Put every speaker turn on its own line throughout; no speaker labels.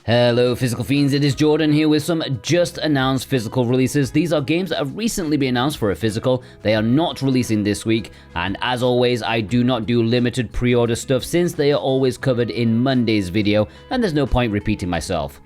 Hello Physical Fiends, it is Jordan here with some just announced physical releases. These are games that have recently been announced for a physical. They are not releasing this week, and as always I do not do limited pre-order stuff since they are always covered in Monday's video and there's no point repeating myself.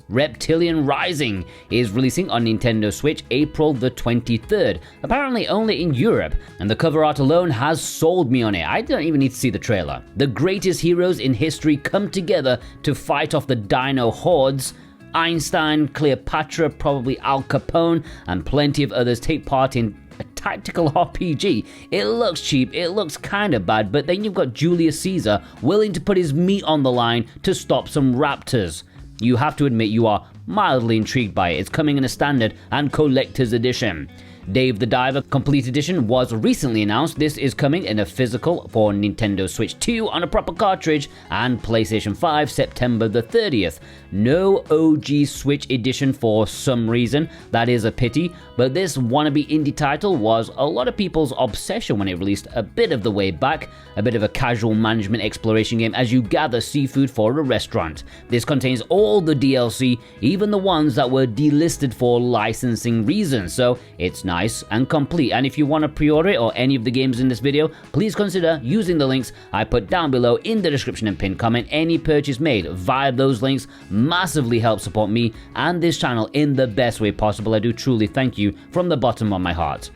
Reptilian Rising is releasing on Nintendo Switch April the 23rd, apparently only in Europe, and the cover art alone has sold me on it. I don't even need to see the trailer. The greatest heroes in history come together to fight off the dino hordes. Einstein, Cleopatra, probably Al Capone, and plenty of others take part in a tactical RPG. It looks cheap, it looks kinda bad, but then you've got Julius Caesar willing to put his meat on the line to stop some raptors. You have to admit you are mildly intrigued by it. It's coming in a standard and collector's edition. Dave the Diver Complete Edition was recently announced. This is coming in a physical for Nintendo Switch 2 on a proper cartridge and PlayStation 5 September the 30th. No OG Switch edition for some reason. That is a pity, but this wannabe indie title was a lot of people's obsession when it released a bit of the way back, a bit of a casual management exploration game as you gather seafood for a restaurant. This contains all the DLC, even the ones that were delisted for licensing reasons, so it's nice and complete. And if you want to pre-order it or any of the games in this video, please consider using the links I put down below in the description and pinned comment. Any purchase made via those links massively helps support me and this channel in the best way possible. I do truly thank you from the bottom of my heart.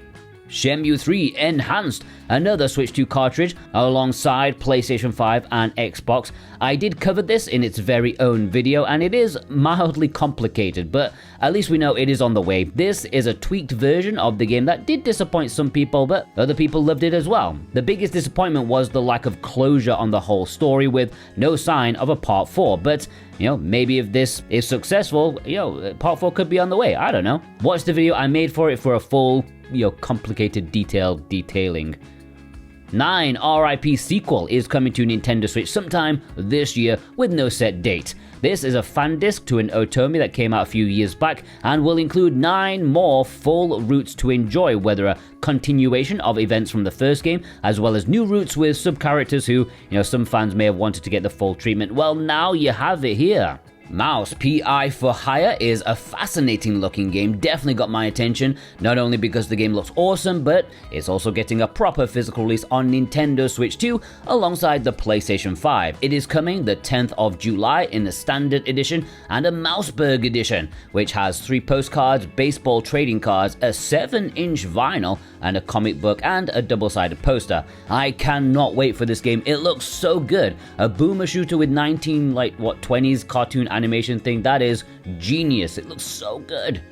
Shenmue III Enhanced, another Switch 2 cartridge alongside PlayStation 5 and Xbox. I did cover this in its very own video and it is mildly complicated, but at least we know it is on the way. This is a tweaked version of the game that did disappoint some people, but other people loved it as well. The biggest disappointment was the lack of closure on the whole story with no sign of a part 4, but maybe if this is successful, part 4 could be on the way, I don't know. Watch the video I made for it for a full complicated detailed detailing. 9 R.I.P sequel is coming to Nintendo Switch sometime this year with no set date. This is a fan disc to an Otomi that came out a few years back and will include 9 more full routes to enjoy, whether a continuation of events from the first game as well as new routes with sub-characters who, some fans may have wanted to get the full treatment. Well, now you have it here. Mouse P.I. for Hire is a fascinating looking game, definitely got my attention, not only because the game looks awesome, but it's also getting a proper physical release on Nintendo Switch 2 alongside the PlayStation 5. It is coming the 10th of July in the Standard Edition and a Mouseburg Edition, which has 3 postcards, baseball trading cards, a 7-inch vinyl, and a comic book and a double-sided poster. I cannot wait for this game, it looks so good. A boomer shooter with 20s cartoon animation thing, that is genius. It looks so good.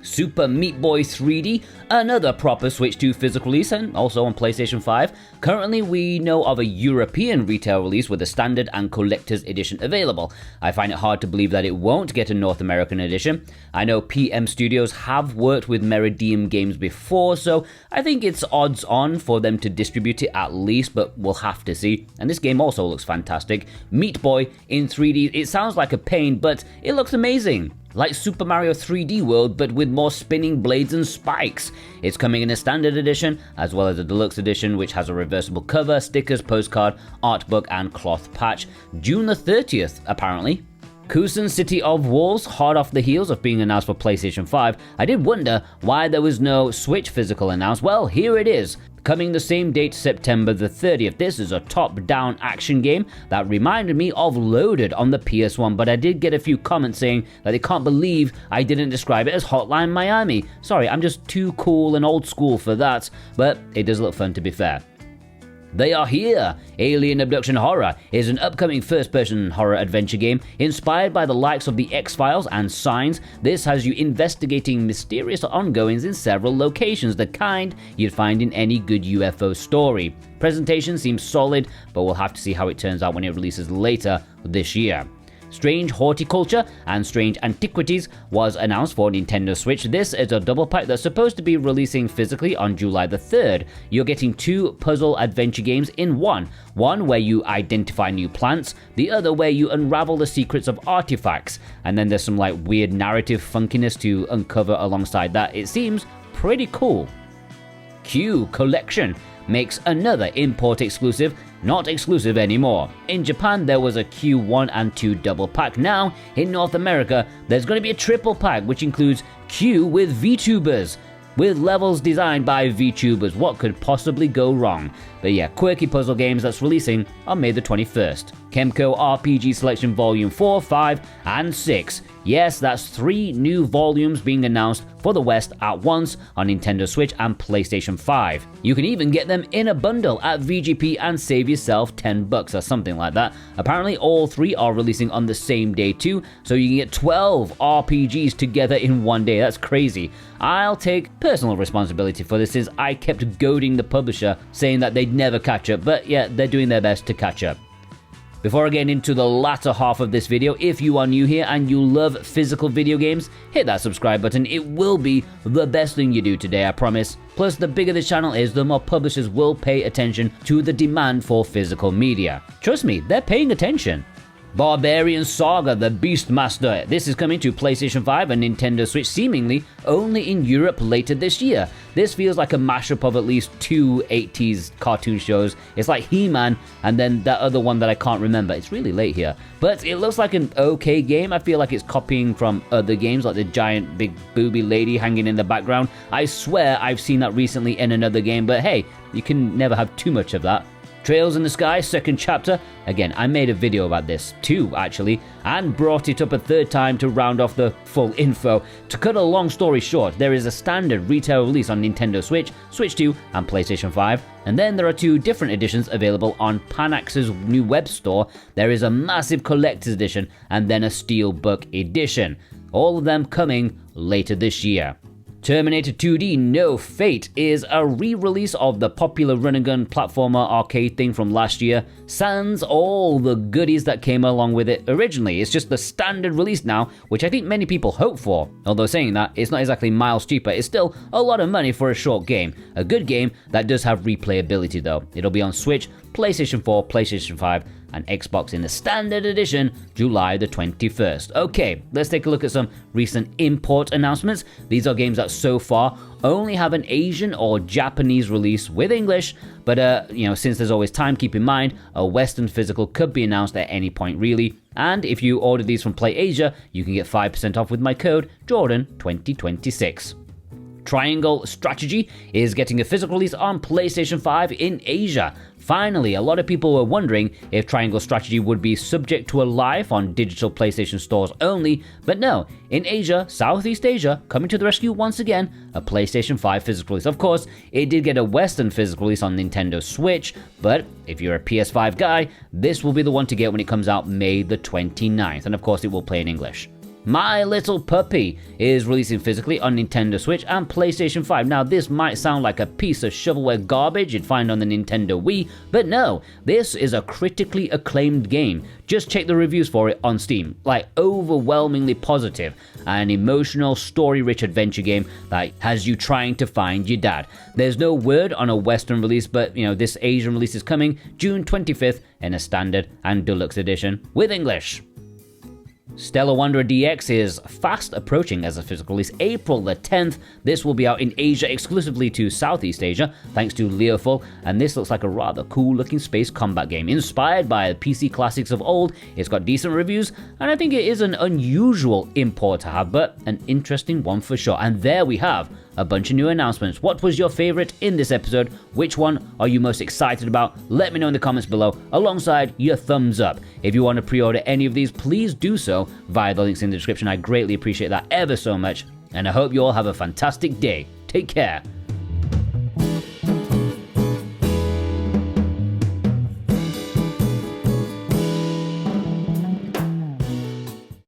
Super Meat Boy 3D, another proper Switch 2 physical release and also on PlayStation 5. Currently we know of a European retail release with a standard and collector's edition available. I find it hard to believe that it won't get a North American edition. I know PM Studios have worked with Meridian Games before, so I think it's odds on for them to distribute it at least, but we'll have to see. And this game also looks fantastic. Meat Boy in 3D, it sounds like a pain, but it looks amazing. Like Super Mario 3D World, but with more spinning blades and spikes. It's coming in a standard edition, as well as a deluxe edition, which has a reversible cover, stickers, postcard, art book, and cloth patch. June the 30th, apparently. Kusan City of Wolves, hot off the heels of being announced for PlayStation 5. I did wonder why there was no Switch physical announced. Well, here it is. Coming the same date, September the 30th. This is a top-down action game that reminded me of Loaded on the PS1, but I did get a few comments saying that they can't believe I didn't describe it as Hotline Miami. Sorry, I'm just too cool and old school for that, but it does look fun to be fair. They Are Here! Alien Abduction Horror is an upcoming first-person horror adventure game inspired by the likes of the X-Files and Signs. This has you investigating mysterious ongoings in several locations, the kind you'd find in any good UFO story. Presentation seems solid, but we'll have to see how it turns out when it releases later this year. Strange Horticulture and Strange Antiquities was announced for Nintendo Switch. This is a double pack that's supposed to be releasing physically on July the 3rd. You're getting 2 puzzle adventure games in one. One where you identify new plants, the other where you unravel the secrets of artifacts. And then there's some weird narrative funkiness to uncover alongside that. It seems pretty cool. Q Collection makes another import exclusive, not exclusive anymore. In Japan there was a Q1 and 2 double pack. Now in North America there's going to be a triple pack which includes Q with VTubers, with levels designed by VTubers. What could possibly go wrong? But yeah, quirky puzzle games that's releasing on May the 21st. KEMCO RPG Selection Volume 4, 5, and 6. Yes, that's 3 new volumes being announced for the West at once on Nintendo Switch and PlayStation 5. You can even get them in a bundle at VGP and save yourself $10 or something like that. Apparently all 3 are releasing on the same day too, so you can get 12 RPGs together in one day. That's crazy. I'll take personal responsibility for this, as I kept goading the publisher saying that they'd never catch up, but yeah, they're doing their best to catch up. Before I get into the latter half of this video, if you are new here and you love physical video games, hit that subscribe button. It will be the best thing you do today, I promise. Plus, the bigger this channel is, the more publishers will pay attention to the demand for physical media. Trust me, they're paying attention. Barbarian Saga, the Beastmaster. This is coming to PlayStation 5 and Nintendo Switch seemingly only in Europe later this year. This feels like a mashup of at least 2 80s cartoon shows. It's like He-Man and then that other one that I can't remember. It's really late here. But it looks like an okay game. I feel like it's copying from other games like the giant big booby lady hanging in the background. I swear I've seen that recently in another game, but hey, you can never have too much of that. Trails in the Sky, second chapter. Again, I made a video about this too, actually, and brought it up a third time to round off the full info. To cut a long story short, there is a standard retail release on Nintendo Switch, Switch 2, and PlayStation 5, and then there are 2 different editions available on Panax's new web store. There is a massive collector's edition, and then a Steelbook edition. All of them coming later this year. Terminator 2D No Fate is a re-release of the popular run-and-gun platformer arcade thing from last year, sans all the goodies that came along with it originally. It's just the standard release now, which I think many people hope for. Although saying that, it's not exactly miles cheaper. It's still a lot of money for a short game. A good game that does have replayability though. It'll be on Switch, PlayStation 4, PlayStation 5, and Xbox in the standard edition July the 21st. Okay, let's take a look at some recent import announcements. These are games that so far only have an Asian or Japanese release with English, but since there's always time, keep in mind a Western physical could be announced at any point really. And if you order these from Play Asia, you can get 5% off with my code Jordan2026. Triangle Strategy is getting a physical release on PlayStation 5 in Asia. Finally, a lot of people were wondering if Triangle Strategy would be subject to a life on digital PlayStation stores only, but no, in Asia, Southeast Asia, coming to the rescue once again, a PlayStation 5 physical release. Of course, it did get a Western physical release on Nintendo Switch, but if you're a PS5 guy, this will be the one to get when it comes out May the 29th, and of course it will play in English. My Little Puppy is releasing physically on Nintendo Switch and PlayStation 5. Now, this might sound like a piece of shovelware garbage you'd find on the Nintendo Wii, but no, this is a critically acclaimed game. Just check the reviews for it on Steam. Like, overwhelmingly positive. An emotional, story-rich adventure game that has you trying to find your dad. There's no word on a Western release, but, this Asian release is coming June 25th in a standard and deluxe edition with English. Stellar Wanderer DX is fast approaching as a physical release April the 10th. This will be out in Asia exclusively to Southeast Asia, thanks to Leoful, and this looks like a rather cool looking space combat game. Inspired by the PC classics of old, it's got decent reviews, and I think it is an unusual import to have, but an interesting one for sure. And there we have a bunch of new announcements. What was your favorite in this episode? Which one are you most excited about? Let me know in the comments below, alongside your thumbs up. If you want to pre-order any of these, please do so via the links in the description. I greatly appreciate that ever so much, and I hope you all have a fantastic day. Take care,